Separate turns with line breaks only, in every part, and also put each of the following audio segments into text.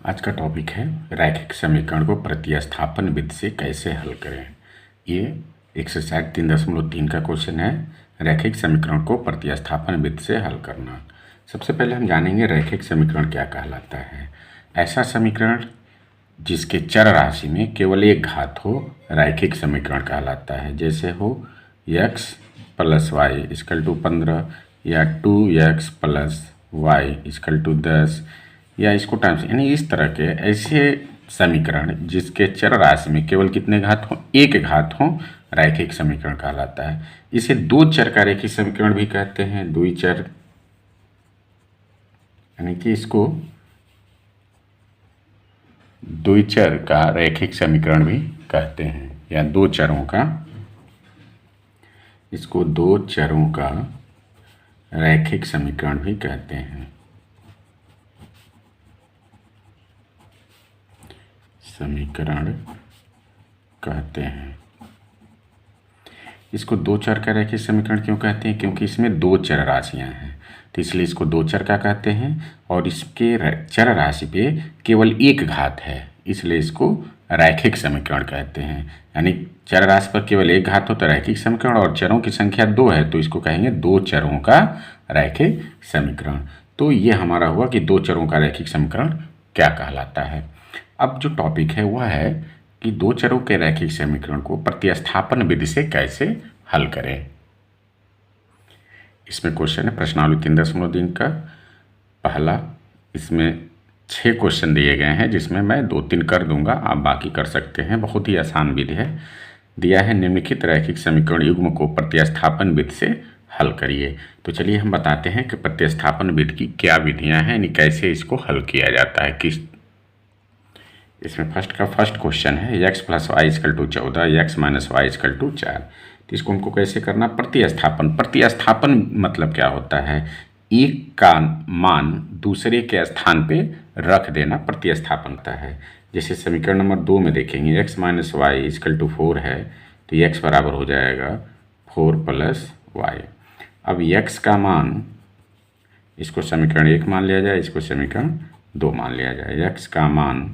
आज का टॉपिक है रैखिक समीकरण को प्रतिस्थापन विधि से कैसे हल करें। ये एक्सरसाइज 3.3 का क्वेश्चन है, रैखिक समीकरण को प्रतिस्थापन विधि से हल करना। सबसे पहले हम जानेंगे रैखिक समीकरण क्या कहलाता है। ऐसा समीकरण जिसके चर राशि में केवल एक घात हो रैखिक समीकरण कहलाता है। जैसे हो x + y = 15 या 2x + y = 10 या इसको टाइम्स, यानी इस तरह के ऐसे समीकरण जिसके चर राशि में केवल कितने घात हों, एक घात हों, रैखिक समीकरण कहलाता है। इसे दो चर का रैखिक समीकरण भी कहते हैं, द्विचर, यानी कि इसको द्विचर का रैखिक समीकरण भी कहते हैं, या दो चरों का, इसको दो चरों का रैखिक समीकरण भी कहते हैं। समीकरण कहते हैं। इसको दो चर का रैखिक समीकरण क्यों कहते हैं? क्योंकि इसमें दो चर राशियां हैं, तो इसलिए इसको दो चर का कहते हैं। और इसके चर राशि पे केवल एक घात है, इसलिए इसको रैखिक समीकरण कहते हैं। यानी चर राशि पर केवल एक घात हो तो रैखिक समीकरण, और चरों की संख्या दो है तो इसको कहेंगे दो चरों का रैखिक समीकरण। तो ये हमारा हुआ कि दो चरों का रैखिक समीकरण क्या कहलाता है। अब जो टॉपिक है वह है कि दो चरों के रैखिक समीकरण को प्रतिस्थापन विधि से कैसे हल करें। इसमें क्वेश्चन है प्रश्नावली 3.3 का पहला। इसमें 6 क्वेश्चन दिए गए हैं, जिसमें मैं 2-3 कर दूंगा, आप बाकी कर सकते हैं। बहुत ही आसान विधि है। दिया है निम्नलिखित रैखिक समीकरण युग्म को प्रतिस्थापन विधि से हल करिए। तो चलिए हम बताते हैं कि प्रतिस्थापन विधि की क्या विधियां हैं, यानी कैसे इसको हल किया जाता है। किस इसमें फर्स्ट क्वेश्चन है x + y = 14, x - y = 4। तो इसको हमको कैसे करना? प्रतिस्थापन मतलब क्या होता है? एक का मान दूसरे के स्थान पे रख देना प्रतिस्थापन होता है। जैसे समीकरण नंबर 2 में देखेंगे x - y = 4 है, तो x बराबर हो जाएगा 4 + y। अब x का मान, इसको समीकरण 1 मान लिया जाए, इसको समीकरण 2 मान लिया जाए। x का मान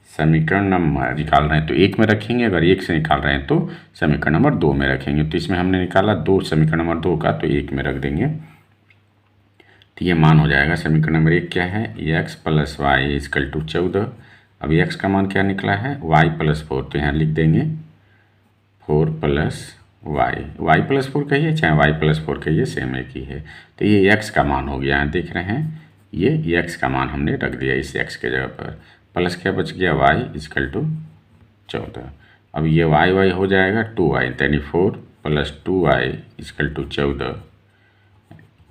समीकरण नंबर निकाल रहे हैं तो 1 में रखेंगे, अगर 1 से निकाल रहे हैं तो समीकरण नंबर 2 में रखेंगे। तो इसमें हमने निकाला 2 समीकरण नंबर 2 का, तो 1 में रख देंगे, तो ये मान हो जाएगा। समीकरण नंबर 1 क्या है? x + y = 14। अब x का मान क्या निकला है? y + 4, तो यहाँ लिख देंगे 4 + y + 4 कहिए चाहे y + 4 कहिए, सेम एक ही है। तो ये x का मान हो गया है, देख रहे हैं, ये x का मान हमने रख दिया इस x के जगह पर। प्लस क्या बच गया? y = 14। अब ये y हो जाएगा 2y, यानी 4 + 2y = 14।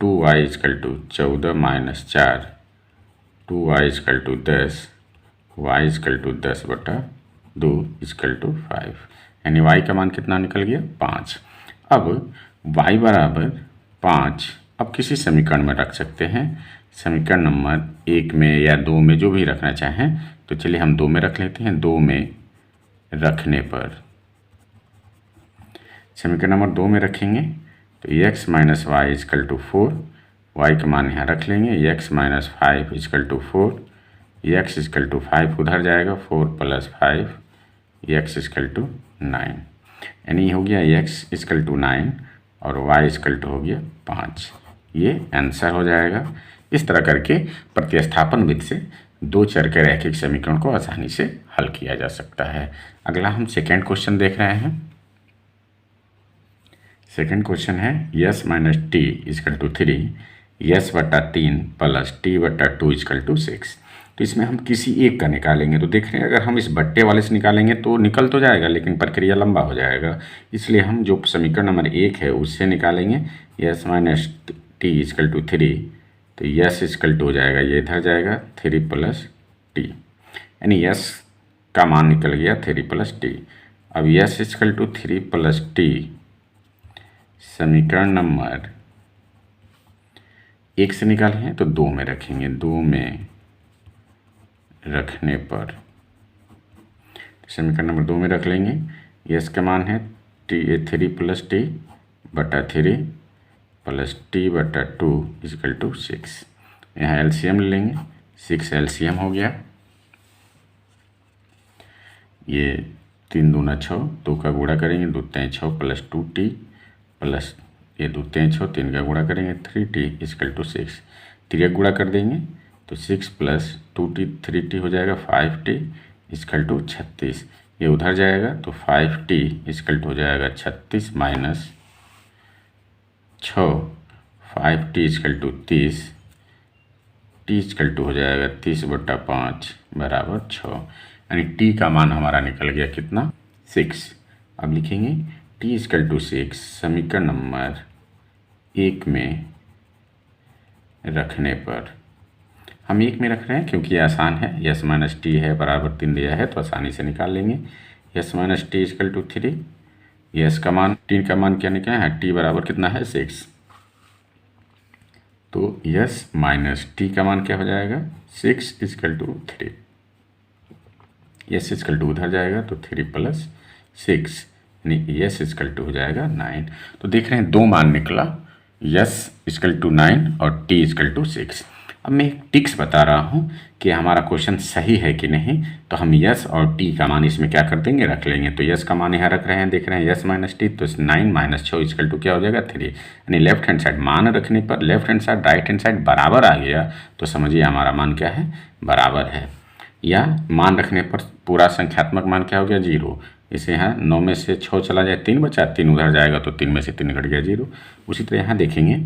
2y = 14 - 4, 2y = 10, y = 10/2 = 5, यानी y का मान कितना निकल गया? 5। अब y बराबर 5 अब किसी समीकरण में रख सकते हैं, समीकरण नंबर 1 में या 2 में, जो भी रखना चाहें। तो चलिए हम 2 में रख लेते हैं। 2 में रखने पर समीकरण नंबर 2 में रखेंगे तो x - y = 4, y का मान यहाँ रख लेंगे, x - 5 = 4, x = 5 उधर जाएगा, 4 + 5, x = 9, यानी हो गया x = 9 और y = हो गया 5। ये आंसर हो जाएगा। इस तरह करके प्रतिस्थापन विधि से दो चर के रैखिक समीकरण को आसानी से हल किया जा सकता है। अगला हम सेकेंड क्वेश्चन देख रहे हैं। सेकेंड क्वेश्चन है s - t = 3, s/3 + t/2 = 6। तो इसमें हम किसी एक का निकालेंगे। तो देख रहे हैं, अगर हम इस बट्टे वाले से निकालेंगे तो निकल तो जाएगा, लेकिन प्रक्रिया लंबा हो जाएगा। इसलिए हम जो समीकरण नंबर 1 है उससे निकालेंगे। s - t = 3, तो s = हो जाएगा, ये इधर जाएगा 3 + t, यानी s का मान निकल गया 3 + t। अब s = 3 + t समीकरण नंबर 1 से निकाले हैं तो 2 में रखेंगे। 2 में रखने पर समीकरण नंबर 2 में रख लेंगे। s का मान है 3 + t/3 + t/2 = 6। यहाँ एलसीएम ले लेंगे, 6 एलसीएम हो गया। ये 3 दूना 6, 2 का गुणा करेंगे 2 3 6 प्लस 2t प्लस ये 2 3 6, 3 का गुणा करेंगे 3t इक्वल टू 6। 3 का गुणा कर देंगे तो 6 प्लस 2t 3t हो जाएगा 5t इक्वल टू 36। ये उधर जाएगा तो 5t इक्वल टू हो जाएगा 36 minus 6, 5t equal to 30, t equal to हो जाएगा 30/5 बराबर 6। यानी t का मान हमारा निकल गया कितना, 6। अब लिखेंगे t इक्वल टू 6 समीकरण नंबर 1 में रखने पर, हम 1 में रख रहे हैं क्योंकि ये आसान है, यस माइनस टी है बराबर 3 दिया है तो आसानी से निकाल लेंगे। S minus t equal to 3, s का मान टी का मान क्या निकला है, टी बराबर कितना है 6, तो यस माइनस टी का मान क्या हो जाएगा 6 equal to 3। S equal to उधर जाएगा तो 3 प्लस 6 यानी यस इक्वल टू हो जाएगा 9। तो देख रहे हैं 2 मान निकला, यस इक्वल टू 9 और टी इक्वल टू 6। अब मैं एक टिक्स बता रहा हूँ कि हमारा क्वेश्चन सही है कि नहीं, तो हम यस और टी का मान इसमें क्या कर देंगे, रख लेंगे। तो यस का मान यहाँ रख रहे हैं, देख रहे हैं यस माइनस टी, तो 9 माइनस 6 इक्वल टू क्या हो जाएगा 3। यानी लेफ्ट हैंड साइड मान रखने पर left hand side right hand side बराबर आ गया, तो समझिए हमारा मान क्या है, बराबर है। या मान रखने पर पूरा संख्यात्मक मान क्या हो गया 0। इसे यहाँ 9 में से 6 चला जाए 3 बचा, 3 उधर जाएगा तो 3 में से 3 घट गया 0। उसी तरह यहाँ देखेंगे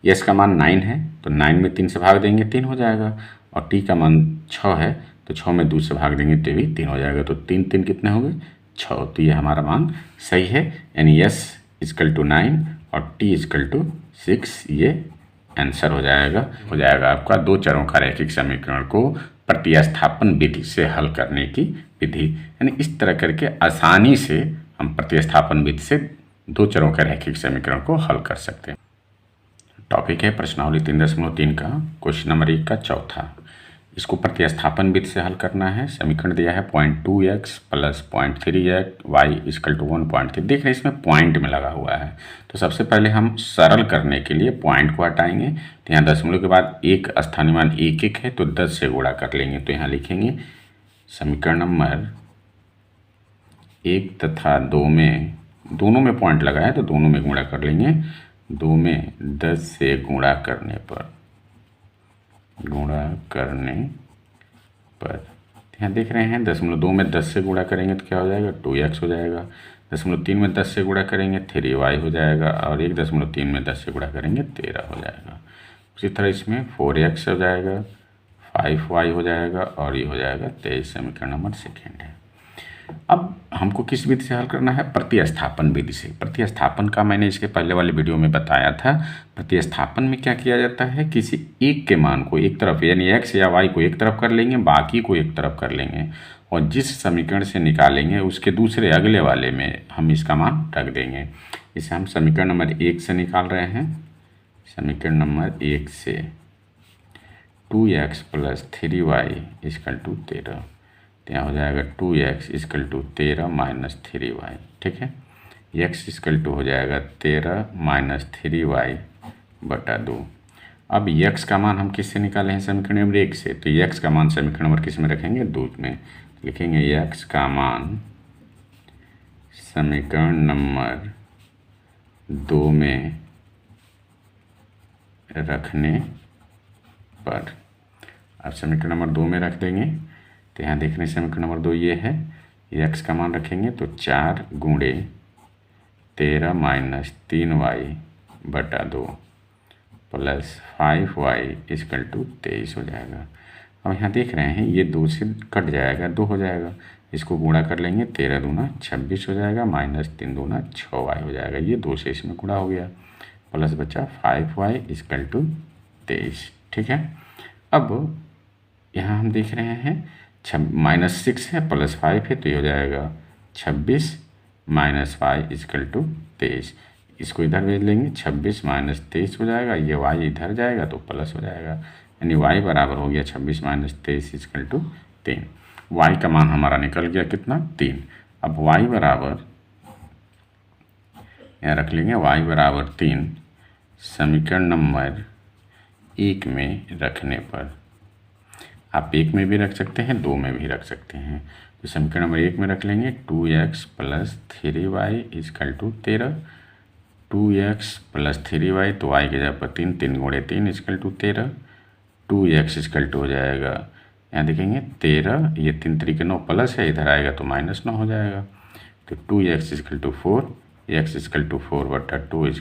यस का मान 9 है तो 9 में 3 से भाग देंगे 3 हो जाएगा, और टी का मान 6 है तो 6 में 2 से भाग देंगे तो भी 3 हो जाएगा, तो 3 3 कितने हो गए 6। तो ये हमारा मान सही है, यानी यस इक्वल टू 9 और टी इक्वल टू 6 ये आंसर हो जाएगा आपका 2 चरों का रैखिक समीकरण को प्रतिस्थापन विधि से हल करने की विधि। यानी इस तरह करके आसानी से हम प्रतिस्थापन विधि से 2 चरों के रैखिक समीकरण को हल कर सकते हैं। टॉपिक है प्रश्नावली 3.3 का क्वेश्चन नंबर 1 का चौथा। इसको प्रतिस्थापन विधि से हल करना है। समीकरण दिया है 0.2x plus 0.3x Y equal to 1.3। देख रहे हैं इसमें पॉइंट में लगा हुआ है, तो सबसे पहले हम सरल करने के लिए पॉइंट को हटाएंगे। तो यहाँ दशमलव के बाद एक स्थानीय मान 1 है तो 10 से गुणा कर लेंगे। तो यहाँ लिखेंगे समीकरण नंबर 1 तथा 2 में, दोनों में पॉइंट लगा है तो दोनों में गुणा कर लेंगे। 2 में 10 से गुणा करने पर यहाँ देख रहे हैं 0.2 में 10 से गुणा करेंगे तो क्या हो जाएगा 2x हो जाएगा। 0.3 में 10 से गुणा करेंगे 3y हो जाएगा, और 1.3 में 10 से गुणा करेंगे 13 हो जाएगा। उसी तरह इसमें 4x हो जाएगा, 5y हो जाएगा, और ये हो जाएगा 23। समीकरण नंबर 2 है। अब हमको किस विधि से हल करना है, प्रतिस्थापन विधि से। प्रतिस्थापन का मैंने इसके पहले वाले वीडियो में बताया था। प्रतिस्थापन में क्या किया जाता है, किसी एक के मान को एक तरफ यानी x या y को एक तरफ कर लेंगे, बाकी को एक तरफ कर लेंगे, और जिस समीकरण से निकालेंगे उसके दूसरे अगले वाले में हम इसका मान रख देंगे। इसे हम समीकरण नंबर 1 से निकाल रहे हैं। समीकरण नंबर 1 से 2x plus 3y equal to 13, तो यहाँ हो जाएगा 2x equal to 13 minus 3y। ठीक है, x इक्वल टू हो जाएगा 13 माइनस 3y बटा 2। अब x का मान हम किससे निकाले हैं, समीकरण नंबर 1 से, तो x का मान समीकरण नंबर किस में रखेंगे, 2 में। लिखेंगे x का मान समीकरण नंबर 2 में रखने पर, अब समीकरण नंबर 2 में रख देंगे। तो यहाँ देख रहे हैं समीकरण नंबर 2 ये है, x का मान रखेंगे तो 4 गुणे 13 माइनस 3y बटा 2 प्लस 5y इक्वल टू 23 हो जाएगा। अब यहाँ देख रहे हैं ये 2 से कट जाएगा, 2 हो जाएगा, इसको गुणा कर लेंगे, 13 दूना 26 हो जाएगा, माइनस 3 दूना 6y हो जाएगा। ये 2 से इसमें गुणा हो गया, प्लस बचा 5y इक्वल टू 23। ठीक है, अब यहाँ हम देख रहे हैं -6 है प्लस 5 है, तो ये हो जाएगा 26 माइनस 5 इक्वल टू 23। इसको इधर भेज लेंगे, 26 माइनस 23 हो जाएगा, ये y इधर जाएगा तो प्लस हो जाएगा, यानी y बराबर हो गया 26 माइनस 23 इक्वल टू 3। y का मान हमारा निकल गया कितना, 3। अब y बराबर यहाँ रख लेंगे, y बराबर 3 समीकरण नंबर 1 में रखने पर। आप 1 में भी रख सकते हैं, 2 में भी रख सकते हैं। तो समीकरण नंबर 1 में रख लेंगे 2x + 3y = 13, 2x + 3y, तो y की जगह पर 3, 3 × 3 = 13, 2x = हो जाएगा, यहाँ देखेंगे 13, ये 3 3 के 9 प्लस है, इधर आएगा तो -9 हो जाएगा। तो 2x = 4, x = 4/2 =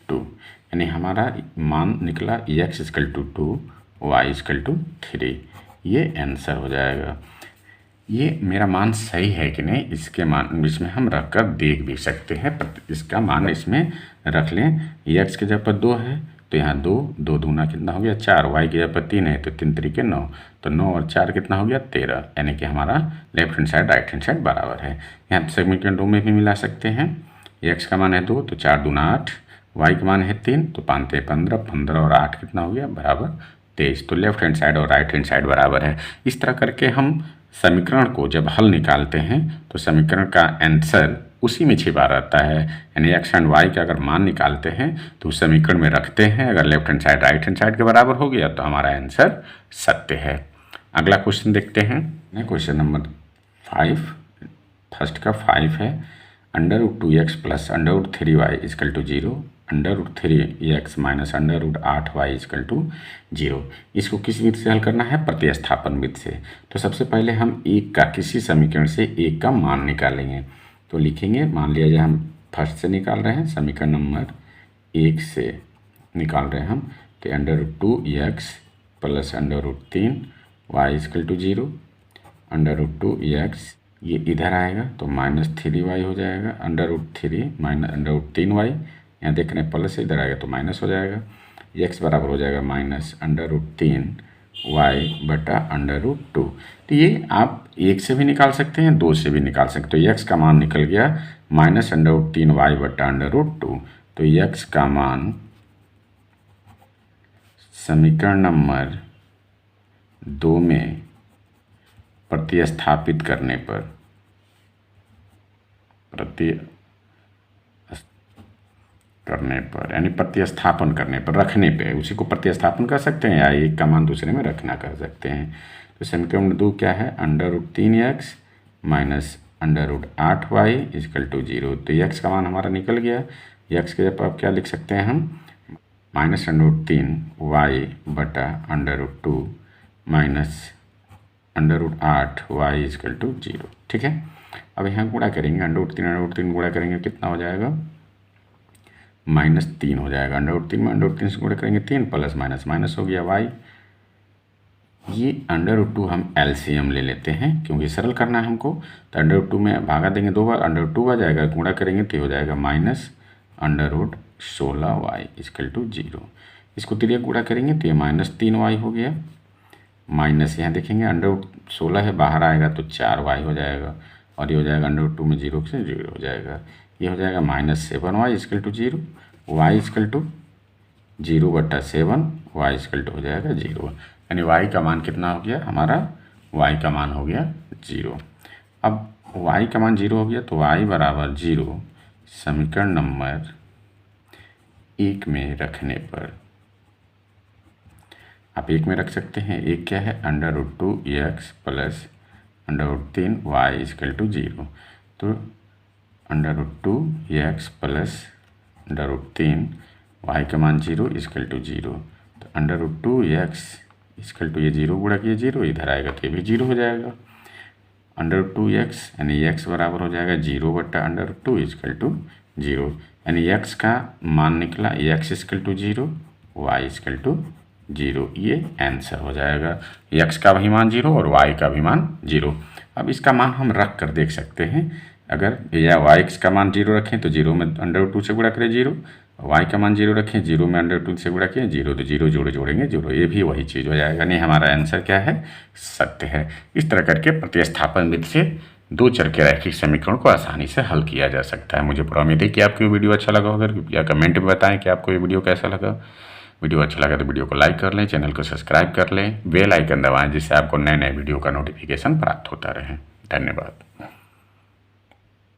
2, यानी हमारा मान निकला x = 2, y = 3। ये आंसर हो जाएगा। ये मेरा मान सही है कि नहीं, इसके मान इसमें हम रख कर देख भी सकते हैं। इसका मान इसमें रख लें, x की जगह पर 2 है तो यहाँ 2, 2 दूना कितना हो गया 4, y की जगह पर 3 है तो 3 3 के 9, तो 9 और 4 कितना हो गया 13, यानी कि हमारा left hand side right hand side बराबर है। यहाँ समीकरण 2 में भी मिला सकते हैं। x का मान है 2 तो 4 दूना 8, y का मान है 3 तो 5 3 15, 15 और 8 कितना हो गया बराबर 23। तो लेफ्ट हैंड साइड और राइट हैंड साइड बराबर है। इस तरह करके हम समीकरण को जब हल निकालते हैं तो समीकरण का आंसर उसी में छिपा रहता है, यानी x एंड y का अगर मान निकालते हैं तो उस समीकरण में रखते हैं। अगर left hand side right hand side के बराबर हो गया तो हमारा आंसर सत्य है। अगला क्वेश्चन देखते हैं, क्वेश्चन नंबर 5, फर्स्ट का 5 है, √2x + √3y = 0, √3x - √8y = 0। इसको किस विधि से हल करना है? प्रतिस्थापन विधि से। तो सबसे पहले हम एक का किसी समीकरण से एक का मान निकालेंगे। तो लिखेंगे, मान लिया जाए हम फर्स्ट से निकाल रहे हैं, समीकरण नंबर 1 से निकाल रहे हैं हम, तो √2x + √3y = 0, √2x ये इधर आएगा तो -3y हो जाएगा, √3 - √3y, यहाँ देख रहे हैं प्लस से इधर आएगा तो माइनस हो जाएगा, x बराबर हो जाएगा -√3y/√2। तो ये आप 1 से भी निकाल सकते हैं, 2 से भी निकाल सकते हो। x का मान निकल गया -√3y/√2। तो x का मान समीकरण नंबर 2 में प्रतिस्थापित करने पर, यानी प्रतिस्थापन करने पर, रखने पे, उसी को प्रतिस्थापन कर सकते हैं या एक का मान दूसरे में रखना कर सकते हैं। तो समीकरण नंबर 2 क्या है? √3x - √8y = 0। तो x का मान हमारा निकल गया। x के जगह आप क्या लिख सकते हैं हम? -√3y/√2 -√8y = 0। ठीक है, अब यहाँ गुणा करेंगे, √3 गुणा करेंगे कितना हो जाएगा? -3 हो जाएगा। √3 में √3 से गुणा करेंगे 3, प्लस माइनस माइनस हो गया y। ये √2 हम एलसीएम ले लेते हैं क्योंकि सरल करना है हमको। तो √2 में भागा देंगे 2 बार, √2 आ जाएगा, गुणा करेंगे तो हो जाएगा -√16y = 0। इसको तिरिया गुणा करेंगे तो ये -3y हो गया, माइनस यहाँ देखेंगे √16 है, बाहर आएगा तो 4y हो जाएगा, और ये हो जाएगा √2 में 0 से 0 हो जाएगा, ये हो जाएगा -7y = 0, y = 0/7, y = हो जाएगा 0, यानी y का मान कितना हो गया हमारा? y का मान हो गया 0। अब y का मान 0 हो गया तो y बराबर 0 समीकरण नंबर 1 में रखने पर, आप 1 में रख सकते हैं। 1 क्या है? √2x + √3y = 0। तो √2x + √3y का मान 0 = 0। तो √2x = ये 0 गुणा किए 0, इधर आएगा तो ये भी 0 हो जाएगा। √2x यानी x बराबर हो जाएगा 0/√2 = 0, यानी x का मान निकला x = 0, y = 0। ये आंसर हो जाएगा। x का भी मान 0 और y का भी मान 0। अब इसका मान हम रख कर देख सकते हैं। अगर या y का मान 0 रखें तो 0 में √2 से गुणा करें 0, y का मान 0 रखें, 0 में √2 से गुणा किए 0, तो 0 जोड़ेंगे 0, ये भी वही चीज़ हो जाएगा। नहीं, हमारा आंसर क्या है? सत्य है। इस तरह करके प्रतिस्थापन विधि से 2 चर के रैखिक समीकरण को आसानी से हल किया जा सकता है। मुझे पूरा उम्मीद है कि आपको ये वीडियो अच्छा लगा होगा, या कमेंट में बताएं कि आपको ये वीडियो कैसा लगा। वीडियो अच्छा लगा तो वीडियो को लाइक कर लें, चैनल को सब्सक्राइब कर लें, बेल आइकन दबाएं जिससे आपको नए नए वीडियो का नोटिफिकेशन प्राप्त होता रहे। धन्यवाद।